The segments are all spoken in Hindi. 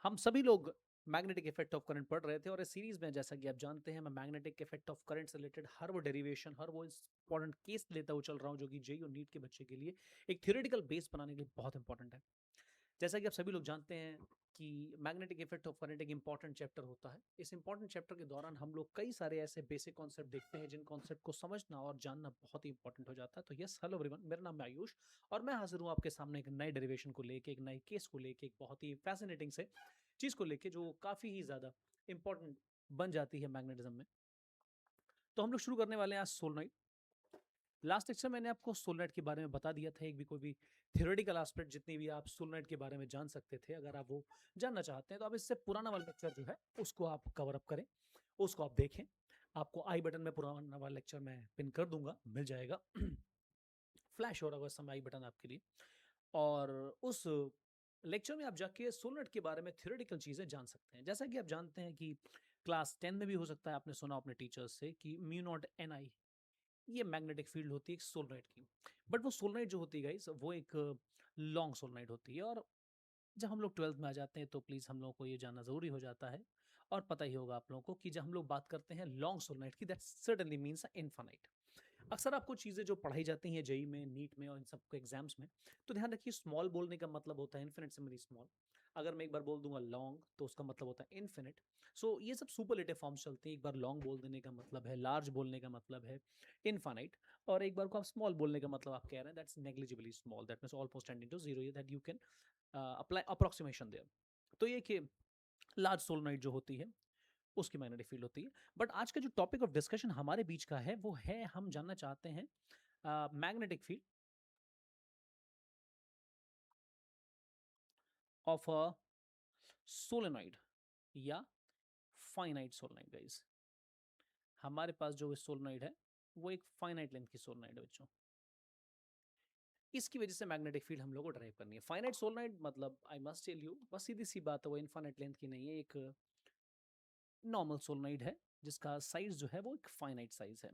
हम सभी लोग मैग्नेटिक इफेक्ट ऑफ करंट पढ़ रहे थे और इस सीरीज में जैसा कि आप जानते हैं मैं मैग्नेटिक इफेक्ट ऑफ करंट से रिलेटेड हर वो डेरिवेशन हर वो इंपॉर्टेंट केस लेता हुआ चल रहा हूँ जो कि जेई और नीट के बच्चे के लिए एक थ्योरेटिकल बेस बनाने के लिए बहुत इंपॉर्टेंट है। जैसा कि आप सभी लोग जानते हैं कि मैग्नेटिक इफेक्ट ऑफ करंट एक इंपॉर्टेंट चैप्टर होता है। इस इंपॉर्टेंट चैप्टर के दौरान हम लोग कई सारे ऐसे बेसिक कॉन्सेप्ट देखते हैं जिन कॉन्सेप्ट को समझना और जानना बहुत ही इंपॉर्टेंट हो जाता है। तो यस, हेलो एवरीवन, मेरा नाम है आयुष और मैं हाजिर हूँ आपके सामने एक नए डेरिवेशन को लेके, एक नए केस को लेके, एक बहुत ही फैसिनेटिंग से चीज को लेके जो काफी ही ज्यादा इंपॉर्टेंट बन जाती है मैग्नेटिज्म में। तो हम लोग शुरू करने वाले हैं आज सोलनॉइड। लास्ट लेक्चर मैंने आपको सोलनॉइड के बारे में बता दिया था, एक भी कोई भी थ्योरेटिकल एस्पेक्ट जितनी भी आप सोलनॉइड के बारे में जान सकते थे, अगर आप वो जानना चाहते हैं तो आप इससे पुराना वाला लेक्चर जो है उसको आप कवर अप करें, उसको आप देखें। आपको आई बटन में पुराना वाला लेक्चर मैं पिन कर दूंगा, मिल जाएगा। फ्लैश हो रहा होगा इस समय आई बटन आपके लिए। और उस लेक्चर में आप जाके सोलनॉइड के बारे में थ्योरेटिकल चीजें जान सकते हैं। जैसा कि आप जानते हैं कि क्लास 10 में भी हो सकता है आपने सुना अपने टीचर्स से कि म्यू नॉट एन आई, ये मैग्नेटिक फील्ड होती है एक सोलनॉइड की। बट वो सोलनॉइड जो होती है गाइस वो एक लॉन्ग सोलनॉइड होती है। और जब हम लोग 12th में आ जाते हैं तो प्लीज हम लोगों को ये जानना जरूरी हो जाता है और पता ही होगा आप लोगों को कि जब हम लोग बात करते हैं लॉन्ग सोलनॉइड की, दैट सर्टेनली मींस इनफाइनाइट। अक्सर आपको चीजें जो पढ़ाई जाती हैं जेई में, नीट में और इन सबको एग्जाम्स में, तो ध्यान रखिए स्मॉल बोलने का मतलब होता है इन्फिनिटेसिमली स्मॉल। अगर मैं एक बार बोल दूंगा लॉन्ग तो उसका मतलब होता है इन्फिनिट। सो ये सब सुपरलेटिव फॉर्म्स चलते हैं। एक बार लॉन्ग बोल देने का मतलब है, लार्ज बोलने का मतलब है इनफाइनाइट, और एक बार को आप स्मॉल बोलने का मतलब आप कह रहे हैं that's negligibly small, that means almost tending to zero, that you can apply approximation there. तो ये कि लार्ज सोलनॉइड जो होती है उसकी मैग्नेटिक फील्ड होती है। बट आज का जो टॉपिक ऑफ डिस्कशन हमारे बीच का है वो है, हम जानना चाहते हैं magnetic field of a solenoid या फाइनाइट सोलेनॉइड गाइस। हमारे पास जो सोलेनॉइड है वो एक फाइनाइट लेंथ की सोलेनॉइड है बच्चों। इसकी वजह से मैग्नेटिक फील्ड हम लोग को ड्राइव करनी है। फाइनाइट सोलेनॉइड मतलब आई मस्ट टेल यू, बस सीधी सी बात है, वो इनफाइनाइट लेंथ की नहीं है, एक नॉर्मल सोलेनॉइड है जिसका साइज जो है वो एक फाइनाइट साइज है।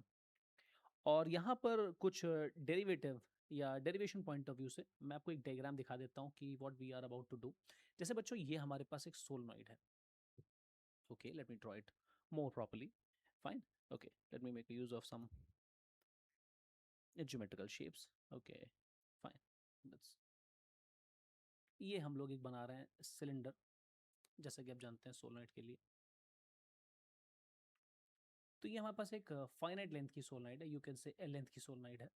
और यहाँ पर कुछ डेरिवेटिव या डेरिवेशन पॉइंट ऑफ व्यू से मैं आपको एक डायग्राम दिखा देता हूँ कि what we are about to do. जैसे बच्चों ये हमारे पास एक सोलेनॉइड है। Okay, let me draw it more properly. Fine. Okay, let me make use of some geometrical shapes. Okay, fine. That's, ये हम लोग एक बना रहे हैं सिलेंडर, जैसा कि आप जानते हैं सोलनॉइड के लिए। तो ये हमारे पास एक फाइनाइट लेंथ की सोलनॉइड है, you can say L length की सोलनॉइड है।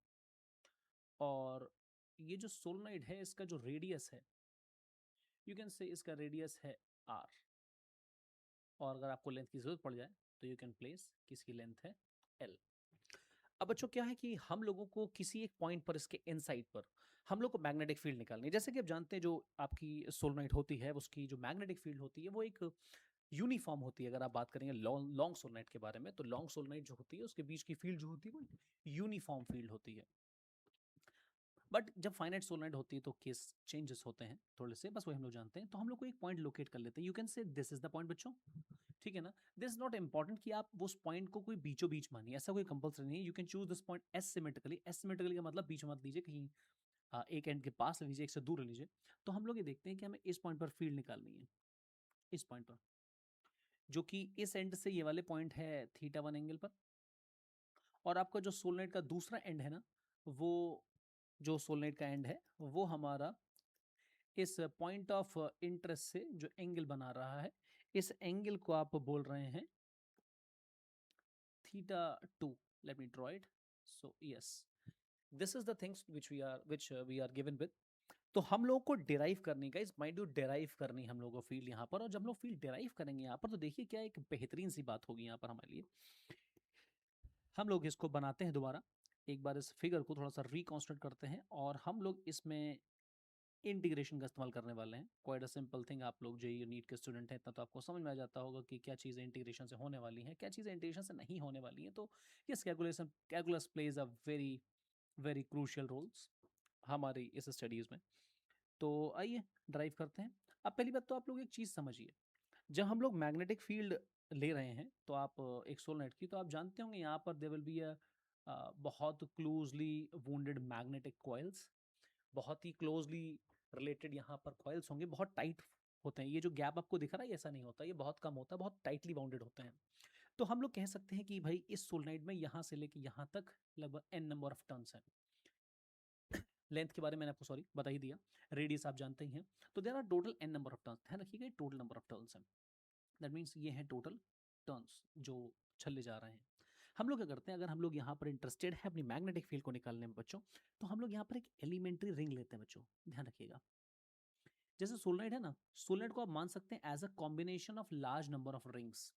और ये जो सोलनॉइड है इसका जो रेडियस है, यू कैन से इसका रेडियस है आर। और अगर आपको लेंथ की जरूरत पड़ जाए तो यू कैन प्लेस किसकी लेंथ है एल। अब बच्चों क्या है कि हम लोगों को किसी एक पॉइंट पर, इसके इनसाइड पर हम लोग को मैग्नेटिक फील्ड निकालनी है। जैसे कि आप जानते हैं जो आपकी सोलनॉइड होती है उसकी जो मैग्नेटिक फील्ड होती है वो एक यूनिफॉर्म होती है। अगर आप बात करेंगे लॉन्ग सोलनॉइड के बारे में, तो लॉन्ग सोलनॉइड जो होती है उसके बीच की फील्ड जो होती है वो यूनिफॉर्म फील्ड होती है। बट जब फाइनाइट सोलनॉइड होती है तो केस चेंजेस होते हैं थोड़े से, बस वही हम लोग जानते हैं। तो हम लोग को एक पॉइंट लोकेट कर लेते हैं, you can say this is the point बच्चों। ठीक है ना। दिस इज नॉट इंपॉर्टेंट कि आप उस पॉइंट को कोई बीचों बीच मानिए, ऐसा कोई कंपल्सरी नहीं है। You can choose this point asymmetrically. Asymmetrically का मतलब बीच मत लीजिए, कहीं एक एंड के पास ले लीजिए, एक से दूर ले लीजिए। तो हम लोग ये देखते हैं कि हमें इस पॉइंट पर फील्ड निकालनी है, इस पॉइंट पर, जो कि इस एंड से ये वाले पॉइंट है थीटा 1 एंगल पर। और आपका जो सोलनाइट का दूसरा एंड है ना, वो जो सोलनाइट का एंड है वो हमारा इस पॉइंट ऑफ इंटरेस्ट से जो एंगल बना रहा है, इस एंगल को आप बोल रहे हैं θ2. Let me draw it. So yes, this is the things which we are given with. तो हम लोगों को डिराइव करनी का, इस माइंड यू डिराइव करनी हम लोगों को फील्ड यहाँ पर। और जब हम लोग फील्ड डिराइव करेंगे यहाँ पर तो देखिए क्या एक बेहतरीन सी बात होगी यहाँ पर हमारे लिए। हम लोग इसको बनाते हैं दोबारा, एक बार इस फिगर को थोड़ा सा रिकॉन्स्ट्रक्ट करते हैं और हम लोग इसमें इंटीग्रेशन का इस्तेमाल करने वाले हैं। क्वाइट अ सिंपल थिंग, आप लोग जेईई नीट के स्टूडेंट हैं इतना तो आपको समझ में आ जाता होगा कि क्या चीज़ें इंटीग्रेशन से होने वाली हैं, क्या चीज़ें इंटीग्रेशन से नहीं होने वाली हैं। तो yes, calculus plays a very very crucial roles हमारी इस स्टडीज़ में। तो आइए ड्राइव करते हैं। अब पहली बात तो आप लोग एक चीज़ समझिए, जब हम लोग मैग्नेटिक फील्ड ले रहे हैं तो आप एक सोलनॉइड की, तो आप जानते होंगे यहाँ पर देयर विल बी अ बहुत क्लोजली वुंडेड मैग्नेटिक कॉइल्स, बहुत ही क्लोजली रिलेटेड यहाँ पर कॉइल्स होंगे, बहुत टाइट होते हैं। ये जो गैप आपको दिख रहा है ऐसा नहीं होता, ये बहुत कम होता है, बहुत टाइटली बाउंडेड होते हैं। तो हम लोग कह सकते हैं कि भाई इस सोलेनोइड में यहाँ से लेके यहाँ तक लगभग n नंबर ऑफ टर्न्स हैं। लेंथ के बारे में मैंने आपको सॉरी बता ही दिया, रेडियस आप जानते ही हैं। तो there are total n number of turns, ध्यान रखिएगा टोटल नंबर ऑफ टर्न्स हैं। दैट मीन्स ये हैं टोटल टर्न्स जो चले जा रहे हैं। हम लोग क्या करते हैं, अगर हम लोग यहाँ पर इंटरेस्टेड है अपनी मैग्नेटिक फील्ड को निकालने में बच्चों, तो हम लोग यहाँ पर एक एलिमेंट्री रिंग लेते हैं बच्चों, ध्यान रखिएगा। जैसे सोलेनोइड है ना, सोलेनोइड को आप मान सकते हैं as a combination of large number of rings,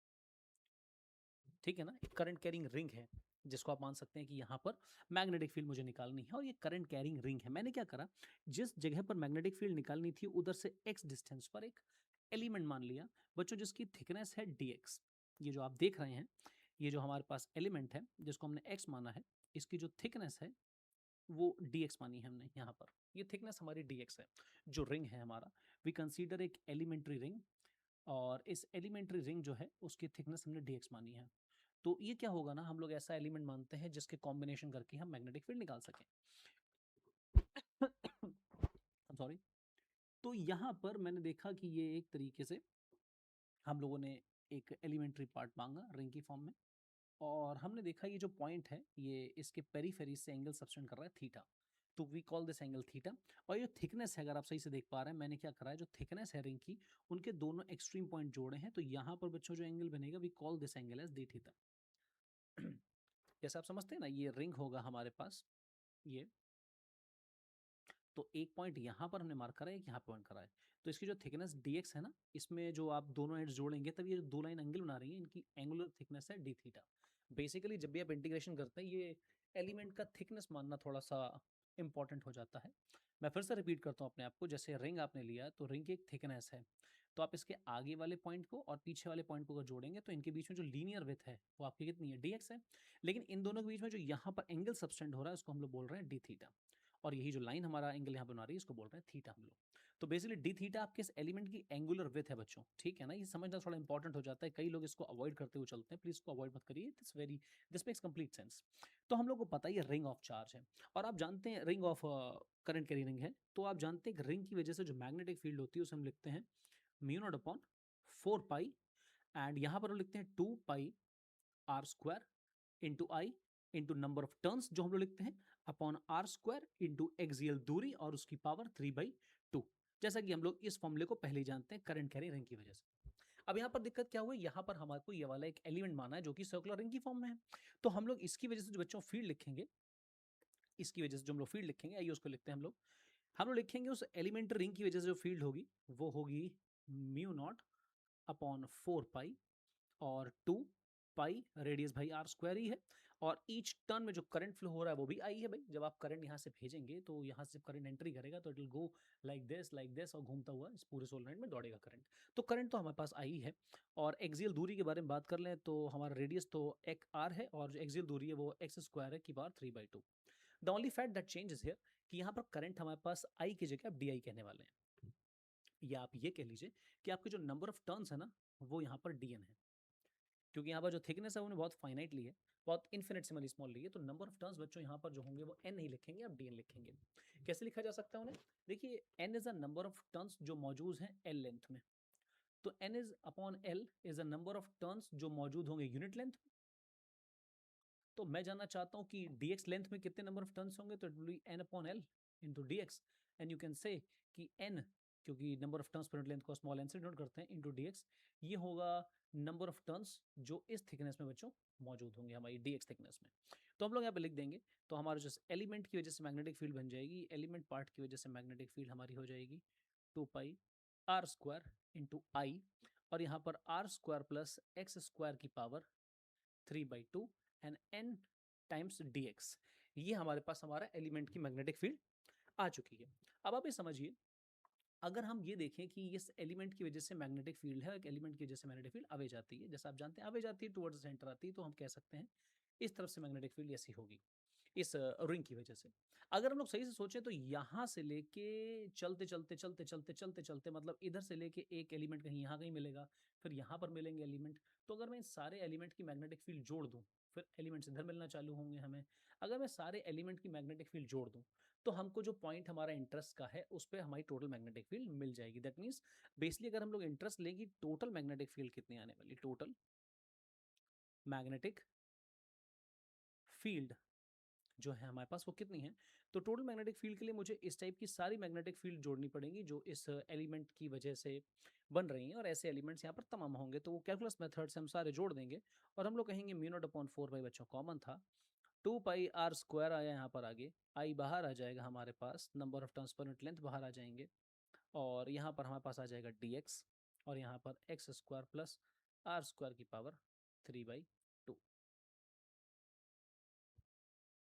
ठीक है ना। एक करंट कैरिंग रिंग है जिसको आप मान सकते हैं कि यहाँ पर मैग्नेटिक फील्ड मुझे निकालनी है, और ये करंट कैरिंग रिंग है। मैंने क्या करा, जिस जगह पर मैग्नेटिक फील्ड निकालनी थी उधर से x डिस्टेंस पर एक एलिमेंट मान लिया बच्चों, जिसकी थिकनेस है dx। ये जो आप देख रहे हैं, ये जो हमारे पास एलिमेंट है जिसको हमने x माना है, इसकी जो थिकनेस है वो dx मानी है हमने यहाँ पर। ये थिकनेस हमारी dx है। जो रिंग है हमारा, वी कंसीडर एक एलिमेंट्री रिंग, और इस एलिमेंट्री रिंग जो है उसकी थिकनेस हमने dx मानी है। तो ये क्या होगा ना, हम लोग ऐसा एलिमेंट मानते हैं जिसके कॉम्बिनेशन करके हम मैग्नेटिक फील्ड निकाल सकें। सॉरी। तो यहाँ पर मैंने देखा कि ये एक तरीके से हम लोगों ने एक एलिमेंट्री पार्ट मांगा रिंग की फॉर्म में, और हमने देखा ये जो पॉइंट है ये इसके पेरीफेरी से एंगल सब्सटेंड कर रहा है थीटा, तो we call this angle theta. और ये थिकनेस है, अगर आप सही से देख पा रहे हैं, मैंने क्या करा है, जो थिकनेस है रिंग की, उनके दोनों एक्सट्रीम पॉइंट जोड़े हैं, तो यहाँ पर बच्चों जो एंगल बनेगा we call this angle as d theta. जैसे आप समझते हैं ना, ये रिंग होगा हमारे पास ये, तो एक पॉइंट यहाँ पर हमने मार्क करा है, एक यहाँ पॉइंट करा है, तो इसकी जो थिकनेस dx है ना, इसमें जो आप दोनों एंड्स जोड़ेंगे तब ये दो लाइन एंगल बना रही है, इनकी एंगुलर थिकनेस है डी थीटा। बेसिकली जब भी आप इंटीग्रेशन करते हैं, ये एलिमेंट का थिकनेस मानना थोड़ा सा इंपॉर्टेंट हो जाता है। मैं फिर से रिपीट करता हूँ अपने आप को, जैसे रिंग आपने लिया तो रिंग की एक थिकनेस है, तो आप इसके आगे वाले पॉइंट को और पीछे वाले पॉइंट को अगर जोड़ेंगे तो इनके बीच में जो लीनियर विथ है वो आपकी कितनी है, dx है। लेकिन इन दोनों के बीच में जो यहाँ पर एंगल सब्सटेंड हो रहा है उसको हम लोग बोल रहे हैं डी थीटा, और यही जो लाइन हमारा एंगल यहाँ बना रही है इसको बोल रहे हैं थीटा हम लोग। तो बेसिकली डी थीटा आपके इस एलिमेंट की एंगुलर विथ है बच्चों, ठीक है ना। ये समझना थोड़ा इंपॉर्टेंट हो जाता है, कई लोग इसको अवॉइड करते हुए चलते हैं, प्लीज इसको अवॉइड मत करिए, दिस मेक्स कंप्लीट सेंस। तो हम लोग को पता है ये रिंग ऑफ चार्ज है, और आप जानते हैं ring of current carry ring है, तो आप जानते हैं कि रिंग की वजह से जो मैग्नेटिक फील्ड होती है उसे हम लिखते हैं mu naught upon 4 pi, and यहाँ पर हम लिखते हैं 2 pi R square into I into number of turns जो हम लोग लिखते हैं upon R square into axial दूरी और उसकी पावर 3/2, जैसा कि हम लोग इस फॉर्मूले को पहले ही जानते हैं करंट कैरी रिंग की वजह से। अब यहाँ पर दिक्कत क्या हुई, यहाँ पर हमारे को ये वाला एक एलिमेंट माना है जो कि सर्कुलर रिंग की फॉर्म में है, तो हम लोग इसकी वजह से जो बच्चों फील्ड लिखेंगे, इसकी वजह से जो हम लोग फील्ड लिखेंगे, आइए उसको लिखते हैं हम लोग लिखेंगे उस एलिमेंट्री रिंग की वजह से जो फील्ड होगी वो होगी म्यू नॉट अपॉन 4 पाई, और 2 पाई रेडियस भाई आर स्क्वायर ही है, और ईच टर्न में जो करंट फ्लो हो रहा है वो भी आई है भाई। जब आप करंट यहाँ से भेजेंगे तो यहाँ से करंट एंट्री करेगा तो it will go like this, और घूमता हुआ इस पूरे सोलेनोइड में दौड़ेगा करंट। तो करंट तो हमारे पास आई है, और एक्सियल दूरी के बारे में बात कर लें तो हमारा रेडियस तो एक आर है, और जो एक्सियल दूरी है वो एक्स स्क्वायर है की power 3/2। The only fact that change is here कि यहाँ पर करंट हमारे पास आई की जगह आप डी आई कहने वाले हैं, या आप ये कह लीजिए कि आपके जो नंबर ऑफ टर्न्स है ना वो यहाँ पर डी एन है, क्योंकि यहाँ पर जो थिकनेस है उन्हें बहुत फाइनाइट ली है, बहुत इन्फिनिटेसिमली स्मॉल ली है, तो नंबर ऑफ टर्न्स बच्चों यहाँ पर जो होंगे वो n नहीं लिखेंगे, आप dn लिखेंगे। कैसे लिखा जा सकता है उन्हें, देखिए n is a number of turns जो मौजूद हैं l लेंथ में, तो n is upon l is a number of turns जो मौजूद होंगे यूनिट लेंथ। तो मैं जानना चाहता हूँ कि dx लेंथ में कितने नंबर ऑफ टर्न्स होंगे, तो it will be n upon l into dx, and you can say कि n, क्योंकि number of turns per unit length को स्मॉल n से डिनोट करते हैं, इंटू dx, ये होगा नंबर ऑफ टर्न्स जो इस थिकनेस में बच्चों मौजूद होंगे हमारी dx थिकनेस में। तो हम लोग यहाँ पे लिख देंगे, तो हमारा जो एलिमेंट की वजह से मैग्नेटिक फील्ड बन जाएगी, एलिमेंट पार्ट की वजह से मैग्नेटिक फील्ड हमारी हो जाएगी 2 pi R square into I, और यहाँ पर R square plus X square की power 3/2 and n times dx। ये हमारे पास हमारा एलिमेंट की मैग्नेटिक फील्ड आ चुकी है। अब आप ये समझिए, अगर हम ये देखें कि इस एलिमेंट की वजह से मैग्नेटिक फील्ड है, एक एलिमेंट की वजह से मैग्नेटिक फील्ड आवे जाती है, जैसा आप जानते हैं आवे जाती है टुवर्ड्स सेंटर आती है, तो हम कह सकते हैं इस तरफ से मैग्नेटिक फील्ड ऐसी होगी इस रिंग की वजह से। अगर हम लोग सही से सोचें तो यहाँ से लेके चलते चलते चलते चलते चलते चलते, मतलब इधर से लेके एक एलिमेंट कहीं यहाँ कहीं मिलेगा, फिर यहाँ पर मिलेंगे एलिमेंट, तो अगर मैं इन सारे एलिमेंट की मैग्नेटिक फील्ड जोड़ दूँ फिर एलिमेंट्स इधर मिलना चालू होंगे हमें। अगर मैं सारे एलिमेंट की मैग्नेटिक फील्ड जोड़ दूँ तो हमको जो पॉइंट हमारा इंटरेस्ट का है उस पर हमारी टोटल मैग्नेटिक फील्ड मिल जाएगी। दैट मीन्स बेसिकली अगर हम लोग इंटरेस्ट लेंगे टोटल मैग्नेटिक फील्ड कितनी आने वाली, टोटल मैग्नेटिक फील्ड जो है हमारे पास वो कितनी है। तो टोटल मैग्नेटिक फील्ड के लिए मुझे इस टाइप की सारी मैग्नेटिक फील्ड जोड़नी पड़ेंगी जो इस एलिमेंट की वजह से बन रही हैं, और ऐसे एलिमेंट्स यहाँ पर तमाम होंगे। तो वो कैलकुलस मेथड से हम सारे जोड़ देंगे और हम लोग कहेंगे म्यू नॉट अपॉन 4 पाई, बच्चों कॉमन था, 2 पाई आर स्क्वायर आया यहाँ पर आगे, आई बाहर आ जाएगा हमारे पास, नंबर ऑफ ट्रांसपेरेंट लेंथ बाहर आ जाएंगे, और यहाँ पर हमारे पास आ जाएगा dx, और यहाँ पर x square plus r square की पावर 3/2।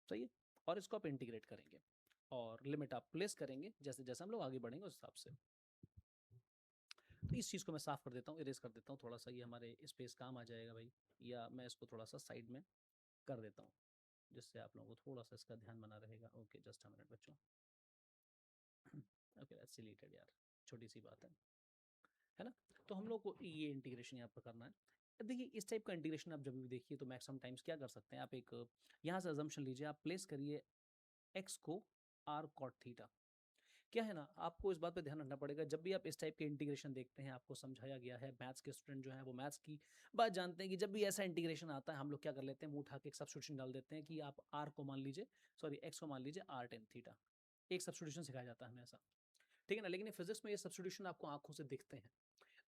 सही है। और इसको आप इंटीग्रेट करेंगे और लिमिट आप प्लेस करेंगे जैसे जैसे हम लोग आगे बढ़ेंगे उस हिसाब से। तो इस चीज़ को मैं साफ कर देता हूँ, इरेज कर देता हूँ थोड़ा सा, ये हमारे स्पेस काम आ जाएगा भाई, या मैं इसको थोड़ा सा साइड में कर देता हूँ जिससे आप लोगों को थोड़ा सा इसका ध्यान बना रहेगा। ओके जस्ट अ मिनट बच्चों। ओके दैट्स रिलेटेड यार, छोटी सी बात है ना। तो हम लोग को ये इंटीग्रेशन यहाँ पर करना है। देखिए इस टाइप का इंटीग्रेशन आप जब भी देखिए तो मैक्सिमम टाइम्स क्या कर सकते हैं, आप एक यहाँ से अजम्पशन लीजिए, आप प्लेस करिए एक्स को आर कॉट थीटा। क्या है ना, आपको इस बात पे ध्यान रखना पड़ेगा जब भी आप इस टाइप के इंटीग्रेशन देखते हैं, आपको समझाया गया है, मैथ्स के स्टूडेंट जो है वो मैथ्स की बात जानते हैं कि जब भी ऐसा इंटीग्रेशन आता है हम लोग क्या कर लेते हैं, मुंह उठा के एक सब्स्टिट्यूशन डाल देते हैं कि आप आर को मान लीजिए, सॉरी एक्स को मान लीजिए आर टेन थीटा। एक सब्स्टिट्यूशन सिखाया जाता है हमें ऐसा, ठीक है ना। लेकिन फिजिक्स में ये सब्स्टिट्यूशन आपको आंखों से दिखते हैं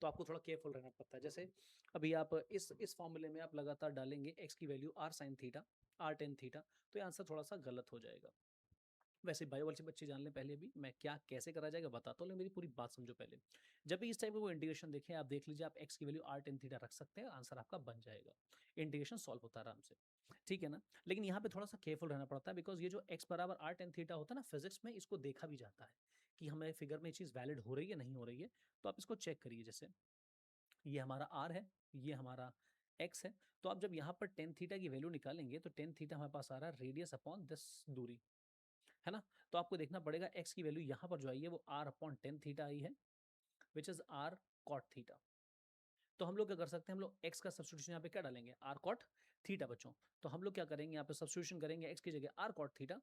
तो आपको थोड़ा केयरफुल रहना पड़ता है। जैसे अभी आप इस फॉर्मूले में आप लगातार डालेंगे एक्स की value r sine theta, r tan theta, तो ये आंसर थोड़ा सा गलत हो जाएगा। वैसे बायो वाले बच्चे जान लें पहले भी मैं क्या कैसे करा जाएगा बताता हूँ, लेकिन मेरी पूरी बात समझो पहले। जब भी इस टाइप का वो इंटीग्रेशन देखें, आप देख लीजिए आप एक्स की वैल्यू आर टेन थीटा रख सकते हैं, आंसर आपका बन जाएगा, इंटीग्रेशन सॉल्व होता है आराम से, ठीक है ना। लेकिन यहाँ पे थोड़ा सा केयरफुल रहना पड़ता है, बिकॉज ये जो एक्स बराबर आर टेन थीटा होता है ना, फिजिक्स में इसको देखा भी जाता है कि हमें फिगर में ये चीज़ वैलिड हो रही है नहीं हो रही है। तो आप इसको चेक करिए, जैसे ये हमारा आर है, ये हमारा एक्स है, तो आप जब यहाँ पर टेन थीटा की वैल्यू निकालेंगे तो टेन थीटा हमारे पास आ रहा है रेडियस अपॉन दिस दूरी, है ना। तो आपको देखना पड़ेगा एक्स की वैल्यू यहाँ पर जो आई है वो आर अपॉन टेन थीटा आई है, which is r cot theta. तो हम लोग क्या कर सकते हैं, हम लोग एक्स का सब्स्टिट्यूशन यहाँ पे क्या डालेंगे, आर कॉट थीटा बच्चों। तो हम लोग क्या करेंगे, यहाँ पे सब्स्टिट्यूशन करेंगे एक्स की जगह आर कॉट थीटा,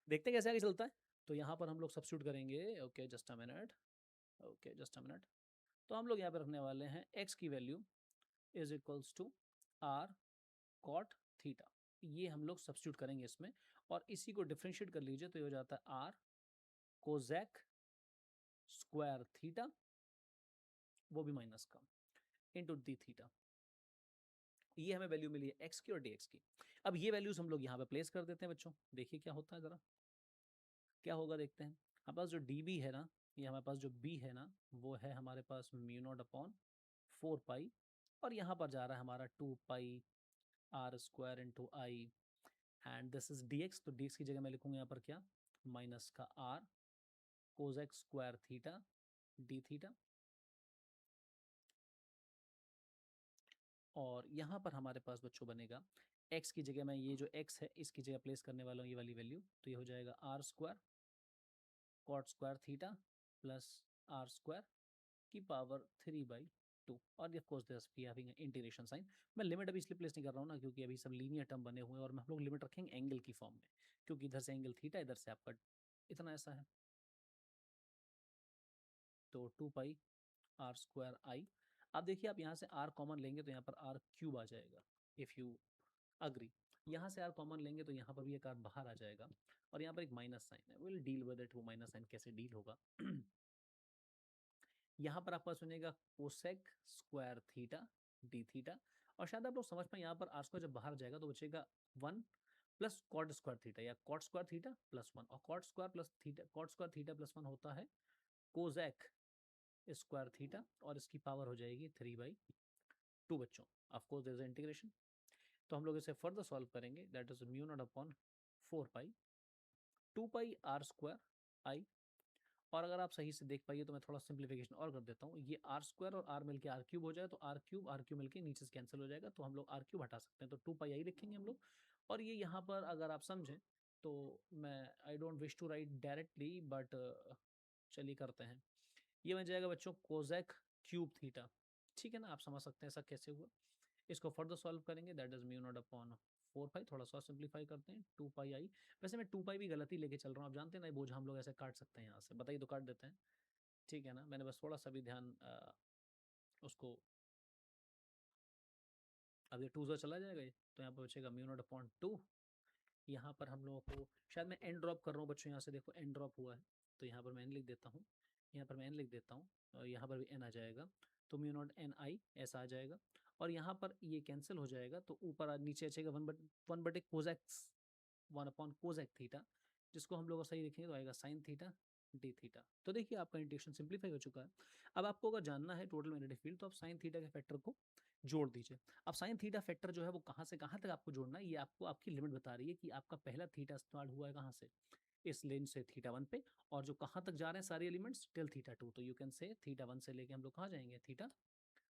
देखते हैं कैसे आगे चलता है। तो यहाँ पर हम लोग सब्स्टिट्यूट करेंगे, okay just a minute, okay just a minute. तो हम लोग यहाँ पे रखने वाले हैं एक्स की value is equals to r cot theta, ये हम लोग सब्स्टिट्यूट करेंगे इसमें, और इसी को डिफ्रेंशिएट कर लीजिए तो ये हो जाता है आर कोजैक स्क्वायर थीटा, वो भी माइनस का, इंटू डी थीटा। ये हमें वैल्यू मिली है एक्स की और डी एक्स की। अब ये वैल्यूज हम लोग यहाँ पे प्लेस कर देते हैं बच्चों, देखिए क्या होता है जरा, क्या होगा देखते हैं। हमारे पास जो डी बी है ना, ये हमारे पास जो बी है ना, वो है हमारे पास म्यू नॉट अपॉन 4 पाई, और यहाँ पर जा रहा है हमारा 2 pi R square into I, and this is D X. तो डी एक्स की जगह मैं लिखूंगा यहाँ पर क्या, माइनस का R cosec square theta D theta, और यहाँ पर हमारे पास बच्चों बनेगा x की जगह मैं ये जो x है इसकी जगह प्लेस करने वाला हूँ ये वाली वैल्यू, तो ये हो जाएगा r square cot square theta plus r square की पावर 3/2, और of course this we having integration sine. मैं लिमिट अभी इसलिए प्लेस नहीं कर रहा हूँ ना क्योंकि अभी सब लीनियर टर्म बने हुए हैं, और हम लोग लिमिट रखेंगे एंगल की फॉर्म में, क्योंकि इधर से एंगल थीटा, इधर से आपका इतना ऐसा है। तो 2 पाई आर स्क्वायर आई, अब देखिए आप यहाँ से आर कॉमन लेंगे तो यहाँ पर आर क्यूब आ जाएगा, इफ़ यू अग्री। यहाँ से आर कॉमन लेंगे तो यहाँ पर भी एक आर बाहर आ जाएगा, और यहाँ पर एक माइनस साइन है, विल डील विद इट, वो माइनस साइन कैसे डील होगा। यहाँ पर आपका सुनेगा cosec square theta D theta, और शायद आप लोग समझ पाए यहाँ पर आर स्क्वायर जब बाहर जाएगा तो बचेगा 1 प्लस कॉट स्क्वायर थीटा, या कॉट स्क्वायर थीटा प्लस 1, और cot square plus theta, cot square theta plus 1 होता है कोजैक स्क्वायर थीटा, और इसकी पावर हो जाएगी 3/2 बच्चों। ऑफकोर्स देयर इज इंटीग्रेशन, तो हम लोग इसे फर्दर सॉल्व करेंगे, that is mu naught upon 4 pi 2 pi R square I, और अगर आप सही से देख पाइए तो मैं थोड़ा सिंप्लीफिकेशन और कर देता हूँ, ये आर स्क्वायर और आर मिलकर आर क्यूब हो जाए, तो आर क्यूब मिलकर नीचे से कैंसिल हो जाएगा, तो हम लोग आर क्यूब हटा सकते हैं, तो 2 पाई आई लिखेंगे हम लोग। और ये यहाँ पर अगर आप समझें तो मैं I don't wish to write directly, but चलिए करते हैं, ये बन जाएगा बच्चों कोजैक क्यूब थीटा, ठीक है ना। आप समझ सकते हैं ऐसा कैसे हुआ, इसको फर्दर सॉल्व करेंगे, that is mu naught upon 4 पाई, थोड़ा सा सिंप्लीफाई करते हैं, 2 पाई आई। वैसे मैं 2 पाई भी गलती लेके चल रहा हूँ, आप जानते हैं ना बोझ हम लोग ऐसे काट सकते हैं यहाँ से, बताइए तो काट देते हैं, ठीक है ना। मैंने बस थोड़ा सा भी ध्यान उसको, अब ये 2 से चला जाएगा ये, तो यहाँ पर बचेगा म्यू नॉट अपॉन 2। यहाँ पर हम लोगों को, शायद मैं एन ड्रॉप कर रहा हूँ बच्चों, यहाँ से देखो एन ड्रॉप हुआ है, तो यहाँ पर मैं एन लिख देता हूँ, यहाँ पर मैं एन लिख देता हूँ, और यहाँ पर भी एन आ जाएगा, तो म्यू नॉट एन आई ऐसा आ जाएगा। और यहाँ पर ये कैंसिल हो जाएगा, तो ऊपर नीचे बचेगा 1/1 कोजेक्स 1/कोजेक थीटा, जिसको हम लोग सही लिखेंगे तो आएगा साइन थीटा डी थीटा। तो देखिए आपका इंटीग्रेशन सिंप्लीफाई हो चुका है। अब आपको अगर जानना है टोटल मैग्नेटिक फील्ड, तो आप साइन थीटा के फैक्टर को जोड़ दीजिए। अब साइन थीटा फैक्टर जो है वो कहाँ से कहाँ तक आपको जोड़ना है, ये आपको आपकी लिमिट बता रही है कि आपका पहला थीटा स्टार्ट हुआ है कहाँ से, इस लेन से थीटा 1 पे, और जो कहाँ तक जा रहे हैं सारे एलिमेंट्स टिल थीटा 2, तो यू कैन से थीटा 1 से लेके हम लोग कहाँ जाएंगे, थीटा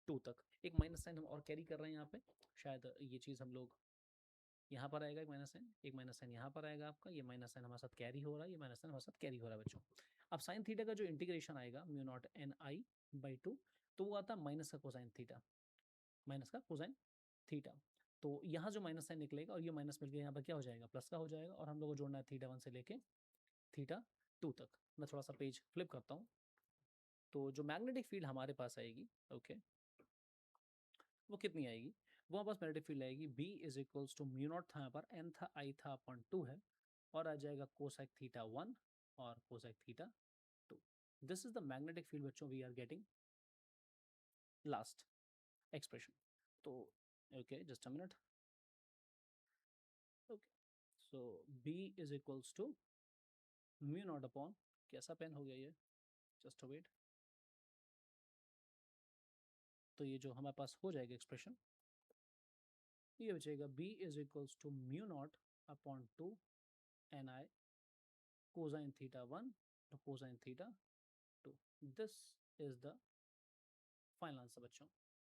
2 तक। एक माइनस साइन हम और कैरी कर रहे हैं यहाँ पे, शायद ये चीज़ हम लोग, यहाँ पर आएगा एक माइनस साइन यहाँ पर आएगा आपका, ये माइनस साइन हमारे साथ कैरी हो रहा है, ये माइनस साइन हमारे साथ कैरी हो रहा है बच्चों। अब साइन थीटा का जो इंटीग्रेशन आएगा mu naught N I by 2, तो वो आता है माइनस का कोसाइन थीटा, माइनस का कोसाइन थीटा। तो यहाँ जो माइनस साइन निकलेगा और ये माइनस मिलकर यहाँ पर क्या हो जाएगा, प्लस का हो जाएगा, और हम लोग को जोड़ना है थीटा 1 से लेके थीटा 2 तक। मैं थोड़ा सा पेज फ्लिप करता हूँ, तो जो मैग्नेटिक फील्ड हमारे पास आएगी, ओके, वो कितनी आएगी, वो हमारे पास मैग्नेटिक फील्ड आएगी B is equals to mu naught था यहाँ पर, n था I था अपॉन 2 है, और आ जाएगा कोसेक थीटा 1 और cosec theta 2। This is the magnetic field बच्चों we are getting last expression. तो okay just a minute, okay, so B is equals to mu naught upon, कैसा पेन हो गया ये, जस्ट वेट, तो ये जो हमारे पास हो जाएगा एक्सप्रेशन, ये बचेगा B is equals to mu naught upon 2 N I cosine theta 1 तो cosine theta 2। This is the final answer बच्चों।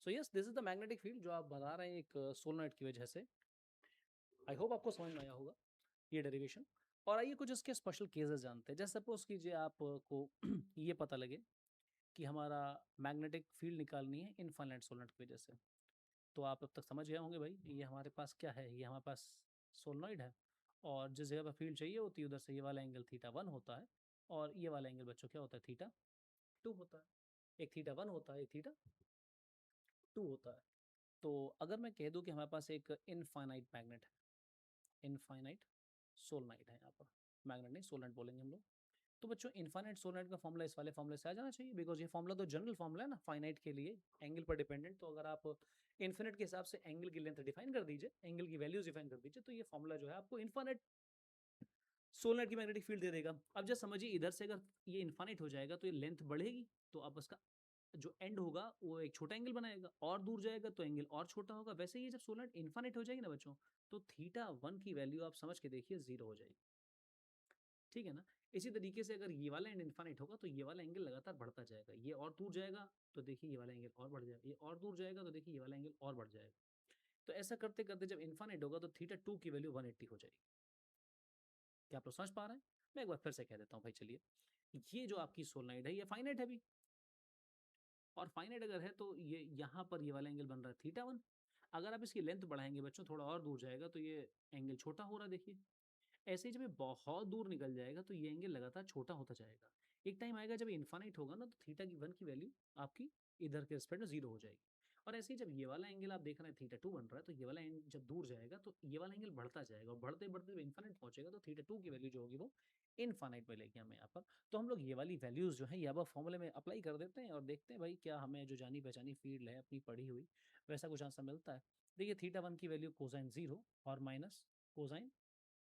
So yes, this is the magnetic field जो आप बता रहे हैं एक सोलनॉइड की वजह से। आई होप आपको समझ में आया होगा ये डेरिवेशन। और आइए कुछ इसके स्पेशल केसेस जानते हैं। जैसे सपोज कीजिए आपको ये पता लगे कि हमारा मैग्नेटिक फील्ड निकालनी है इनफाइनाइट सोलनॉइड की वजह से, तो आप अब तक समझ गए होंगे भाई ये हमारे पास क्या है, ये हमारे पास सोलनॉइड है, और जिस जगह पर फील्ड चाहिए होती है उधर से ये वाला एंगल थीटा 1 होता है, और ये वाला एंगल बच्चों क्या होता है, थीटा 2 होता है। एक थीटा 1 होता है, एक थीटा 2 होता है। तो अगर मैं कह दूं कि हमारे पास एक इनफाइनाइट मैग्नेट है, इनफाइनाइट सोलनाइट है, यहाँ पर मैग्नेट नहीं सोलनाइट बोलेंगे हम लोग, तो बच्चों इनफाइनाइट सोलनाइट का फॉर्मूला इस वाले फॉर्मूले से आ जाना चाहिए, बिकॉज ये फॉर्मूला तो जनरल फॉर्मूला है ना फाइनाइट के लिए, एंगल पर डिपेंडेंट। तो अगर आप इन्फिनिट के हिसाब से एंगल की लेंथ डिफाइन कर दीजिए, एंगल की वैल्यूज डिफाइन कर दीजिए, तो ये फॉर्मूला जो है आपको इनफाइनाइट सोलनाइट की मैग्नेटिक फील्ड दे देगा। अब जब समझिए इधर से अगर ये इनफाइनाइट हो जाएगा तो ये लेंथ बढ़ेगी, तो अब उसका जो एंड होगा वो एक छोटा एंगल बनाएगा, और दूर जाएगा तो एंगल और छोटा होगा। वैसे ही जब सोलनाइट इनफाइनाइट हो जाएगी ना बच्चों, तो थीटा 1 की वैल्यू आप समझ के देखिए 0 हो जाएगी, ठीक है ना। इसी तरीके से अगर ये वाला एंड इनफाइनाइट होगा तो ये वाला एंगल लगातार बढ़ता जाएगा, ये और दूर जाएगा तो देखिए ये वाला एंगल और बढ़ जाएगा, ये और दूर जाएगा तो देखिए ये वाला एंगल और बढ़ जाएगा। तो ऐसा करते करते जब इनफाइनाइट होगा तो थीटा 2 की वैल्यू 180 हो जाएगी। क्या आप लोग समझ पा रहे हैं? मैं एक बार फिर से कह देता हूँ भाई, चलिए, ये जो आपकी सोलनाइट है ये फाइनाइट है भी, और फाइनाइट अगर है तो ये यहाँ पर ये वाला एंगल बन रहा है थीटा 1। अगर आप इसकी लेंथ बढ़ाएंगे बच्चों, थोड़ा और दूर जाएगा तो ये एंगल छोटा हो रहा है, देखिए। ऐसे ही जब ये बहुत दूर निकल जाएगा तो ये एंगल लगातार छोटा होता जाएगा। एक टाइम आएगा जब इनफाइनाइट होगा ना, तो थीटा 1 की वैल्यू आपकी इधर के रिस्पेक्ट में 0 हो जाएगी। और ऐसे ही जब ये वाला एंगल आप देख रहे हैं थीटा 2 बन रहा है, तो ये वाला एंगल जब दूर जाएगा तो ये वाला एंगल बढ़ता जाएगा, और बढ़ते बढ़ते जब इनफाइनाइट पहुंचेगा तो थीटा 2 की वैल्यू जो होगी वो इनफाइनाइट मिलेगी हमें यहाँ पर। तो हम लोग ये वाली वैल्यूज जो है ये अब फॉर्मूले में अप्लाई कर देते हैं, और देखते हैं भाई क्या हमें जो जानी पहचानी फील्ड है अपनी पढ़ी हुई वैसा कुछ आंसर मिलता है। देखिए थीटा 1 की वैल्यू कोसाइन 0 और माइनस कोसाइन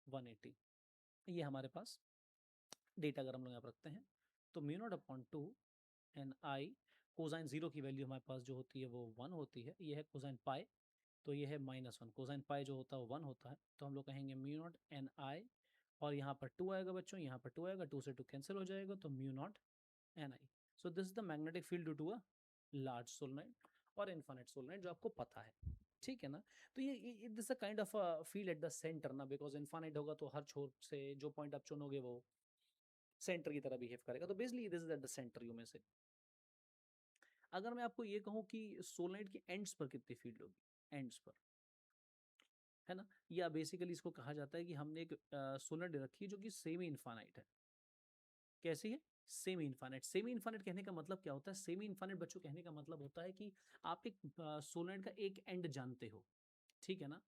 180, ये हमारे पास डेटा अगर हम लोग यहाँ पर रखते हैं, तो mu naught upon 2 N I cosine 0 की वैल्यू हमारे पास जो होती है वो 1 होती है, ये है कोसाइन पाई, तो ये है -1, कोसाइन पाई जो होता है वो 1 होता है, तो हम लोग कहेंगे म्यू नॉट एन आई, और यहाँ पर 2 आएगा बच्चों, यहाँ पर 2 आएगा, 2 से 2 कैंसिल हो जाएगा, तो mu naught N I. So this is the magnetic field due to a large solenoid और इनफाइनाइट सोलनाइड जो आपको पता है, ठीक है ना। तो ये this a kind of field at the centre ना, बिकॉज इनफाइनाइट होगा तो हर छोर से जो पॉइंट आप चुनोगे वो सेंटर की तरह बिहेव करेगा, तो basically this is at the centre you में से। अगर मैं आपको ये कहूँ कि सोलनाइड के एंड्स पर कितनी फील्ड होगी, एंड्स पर, है ना। या बेसिकली इसको कहा जाता है कि हमने एक सोलेनॉइड रखी है जो कि सेमी इनफाइनाइट है। कैसी है? Semi infinite. सेमी इनफाइनाइट कहने का मतलब क्या होता है? सेमी इनफाइनाइट बच्चों कहने का मतलब होता है कि आप एक सोलेनॉइड का एक एंड जानते हो, ठीक है ना।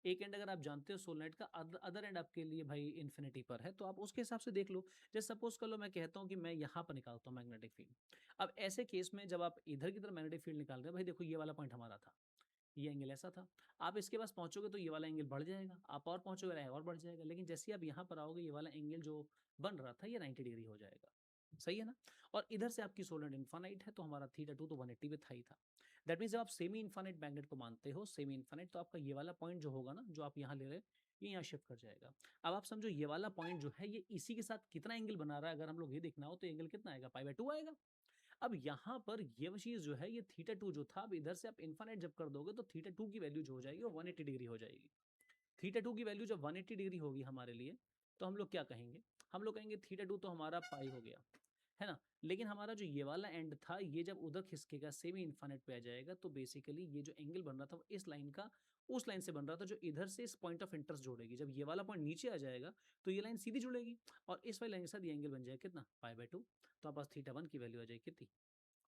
एक एंड अगर आप जानते हो सोलेनॉइड का, अदर एंड आपके लिए भाई इन्फिनिटी पर है, तो आप उसके हिसाब से देख लो। जैसे सपोज कर लो मैं कहता हूँ कि मैं यहाँ पर निकालता हूँ मैग्नेटिक फील्ड। अब ऐसे केस में जब आप इधर की तरफ मैग्नेटिक फील्ड निकाल रहे हो, भाई देखो ये वाला पॉइंट हमारा था, ये एंगल ऐसा था। आप इसके पास पहुंचोगे तो ये वाला एंगल बढ़ जाएगा, आप और पहुंचोगे और बढ़ जाएगा, लेकिन जैसे आप यहाँ पर आओगे ये वाला एंगल जो बन रहा था ये 90 डिग्री हो जाएगा। सही है ना। और इधर से आपकी सोलेनॉइड इनफाइनाइट है, तो हमारा थीटा 2 तो 180 पे था ही था। दैट मीन्स जब आप सेमी इनफाइनाइट मैग्नेट को मानते हो, सेमी इनफाइनाइट, तो आपका ये वाला पॉइंट जो होगा ना, जो आप यहाँ ले रहे हो, ये यहाँ शिफ्ट कर जाएगा। अब आप समझो ये वाला पॉइंट जो है ये इसी के साथ कितना एंगल बना रहा है, अगर हम लोग ये देखना हो तो एंगल कितना आएगा, π/2 आएगा। अब यहाँ पर ये चीज जो है, ये थीटा 2 जो था, अब इधर से आप इनफाइनाइट जब कर दोगे तो थीटा 2 की वैल्यू जो हो जाएगी वो 180 डिग्री हो जाएगी। थीटा 2 की वैल्यू जब 180 डिग्री होगी हमारे लिए, तो हम लोग क्या कहेंगे? हम लोग कहेंगे थीटा 2 तो हमारा पाई हो गया, है ना। लेकिन हमारा जो ये वाला एंड था, ये जब उधर खिसकेगा सेमी इनफाइनाइट पे आ जाएगा, तो बेसिकली ये जो एंगल बन रहा था वो इस लाइन का उस लाइन से बन रहा था जो इधर से इस पॉइंट ऑफ इंटरेस्ट जोड़ेगी। जब ये वाला पॉइंट नीचे आ जाएगा तो ये लाइन सीधी जुड़ेगी और इस वाली लाइन के साथ ये एंगल बन जाएगा कितना, π/2। तो आप पास थीटा 1 की वैल्यू आ जाएगी कितनी,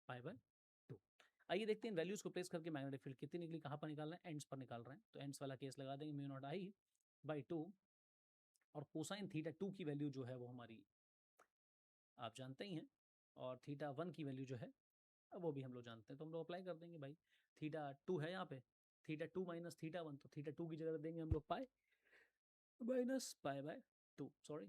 π/2। आइए देखते हैं वैल्यूज को प्लेस करके मैग्नेटिक फील्ड कितनी निकली, कहाँ पर निकाल रहे हैं, एंड्स पर निकाल रहे हैं। तो एंड्स वाला केस लगा देंगे μ0I/2, और कोसाइन थीटा 2 की वैल्यू जो है वो हमारी आप जानते ही हैं, और थीटा 1 की वैल्यू जो है वो भी हम लोग जानते हैं, तो हम लोग अप्लाई कर देंगे भाई। थीटा 2 है यहाँ पे, थीटा 2 माइनस थीटा 1, तो थीटा 2 की जगह देंगे हम लोग पाई माइनस π/2, सॉरी।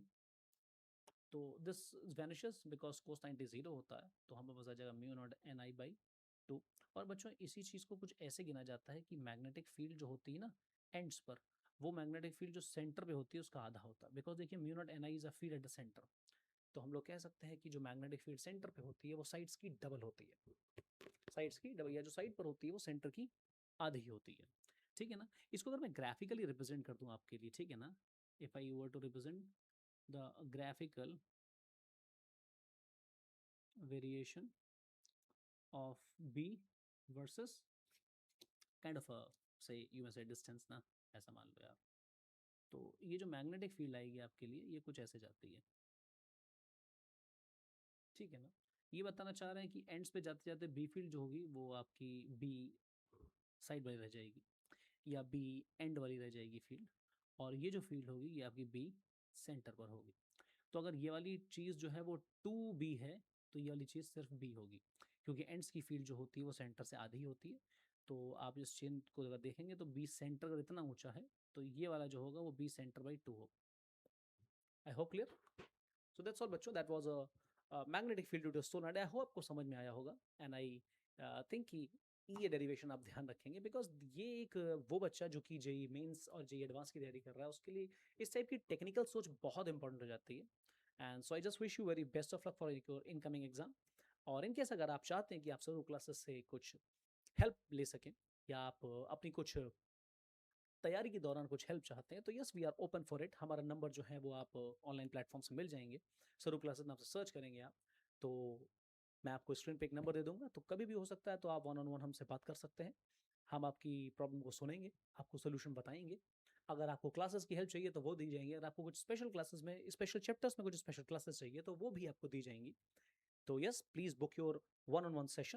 तो this vanishes because cos 90 zero होता है, तो हमें बचा जाएगा μ0NI/2। और बच्चों इसी चीज़ को कुछ ऐसे गिना जाता है कि मैग्नेटिक फील्ड जो होती है ना एंड्स पर, वो मैग्नेटिक फील्ड जो सेंटर पे होती है उसका आधा होता है। बिकॉज देखिए μ0NI is a field at the centre, तो हम लोग कह सकते हैं कि जो मैग्नेटिक फील्ड सेंटर पे होती है वो साइड्स की डबल होती है। साइड्स की डबल, या जो साइड पर होती है वो सेंटर की आधी होती है, ठीक है ना। इसको अगर मैं ग्राफिकली रिप्रेजेंट कर दूं आपके लिए, ठीक है ना, if I were to represent the graphical variation of B versus kind of say you may say distance ना, ऐसा मान लो यार। तो ये जो मैग्नेटिक फील्ड आएगी आपके लिए ये कुछ ऐसे जाती है, ठीक है ना। ये बताना चाह रहे हैं कि एंड्स पे जाते जाते बी फील्ड जो होगी वो आपकी बी साइड वाली रह जाएगी, या बी एंड वाली रह जाएगी फील्ड, और ये जो फील्ड होगी ये आपकी बी सेंटर पर होगी। तो अगर ये वाली चीज़ जो है वो 2B है, तो ये वाली चीज़ सिर्फ B होगी, क्योंकि एंड्स की फील्ड जो होती है वो सेंटर से आधी होती है। तो आप इस चेन को अगर देखेंगे तो बी सेंटर अगर इतना ऊंचा है, तो ये वाला जो होगा वो बी सेंटर बाई 2 होगा। I hope clear. So that's all बच्चों, that was a magnetic field due to solenoid. I hope आपको समझ में आया होगा, एंड आई थिंक कि ये डेरिवेशन आप ध्यान रखेंगे, बिकॉज ये एक वो बच्चा जो कि जेई मेंस और जेई एडवांस की तैयारी कर रहा है उसके लिए इस टाइप की टेक्निकल सोच बहुत इंपॉर्टेंट हो जाती है। And so I just wish you very best of luck for your incoming exam. और इनकेस अगर आप चाहते हैं कि आप सरू क्लासेस से कुछ हेल्प ले सकें, या आप अपनी कुछ तैयारी के दौरान कुछ हेल्प चाहते हैं, तो yes we are open for it. हमारा नंबर जो है वो आप ऑनलाइन प्लेटफॉर्म से मिल जाएंगे, सरू क्लासेस नाम से सर्च करेंगे आप, तो मैं आपको स्क्रीन पे एक नंबर दे दूंगा, तो कभी भी हो सकता है तो आप 1-on-1 हमसे बात कर सकते हैं। हम आपकी प्रॉब्लम को सुनेंगे, आपको सोल्यूशन बताएंगे। अगर आपको क्लासेस की हेल्प चाहिए तो वो दी जाएंगी, अगर आपको कुछ स्पेशल क्लासेस में स्पेशल चैप्टर्स में कुछ स्पेशल क्लासेस चाहिए तो वो भी आपको दी जाएंगी। तो yes please book your 1-on-1 session.